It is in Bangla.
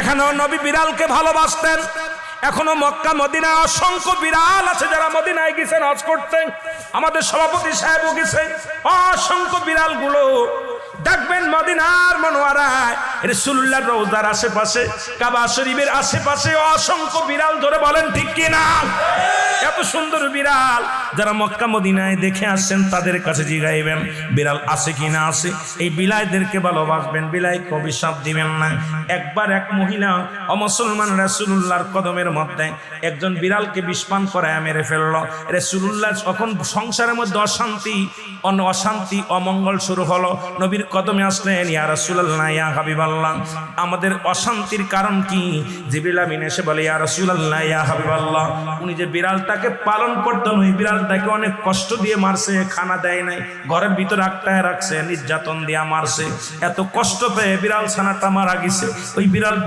সেখানেও নবী বিড়ালকে ভালোবাসতেন। এখনো মক্কা মদিনায় অসংখ্য বিড়াল আছে যারা মদিনায় গেছেন হজ করতে। আমাদের সভাপতি সাহেবও গেছে। অসংখ্য বিড়াল গুলো দেখবেন মদিনার মনোয়ারায় রাসূলুল্লাহর রওজার আশেপাশে, কাবা শরীফের আশেপাশে অসংখ্য বিড়াল ধরে বলেন ঠিক কিনা? এত সুন্দর বিড়াল যারা মক্কা মদিনায় দেখে আসছেন তাদের কাছে জিগাইবেন বিড়াল আছে কিনা। আছে। এই বিলাইদেরকে ভালোবাসবেন, বিলাইকে অভিশাপ দিবেন না। একবার এক মহিলা অমুসলমান রাসূলুল্লাহর কদমের মধ্যে একজন বিড়ালকে বিষপান করায় মেরে ফেলল। রাসূলুল্লাহ যখন সংসারের মধ্যে অশান্তি অমঙ্গল শুরু হলো, নবীর কদমে আসলেন, ইয়া রাসূলুল্লাহ, ইয়া হাবিবাল্লাহ, আমাদের অশান্তির কারণ কি? জিবরিল আমিন এসে বলে, ইয়া রাসূলুল্লাহ, ইয়া হাবিবাল্লাহ, উনি যে বিড়ালটাকে পালন করতেন ওই বিড়ালটাকে অনেক কষ্ট দিয়ে মারছে, খানা দেয় নাই, ঘরের ভিতরে আটকায় রাখছে, নির্যাতন দিয়ে মারছে। এত কষ্ট পেয়ে বিড়াল ছানাটা মারা গেছে। ওই বিড়ালটা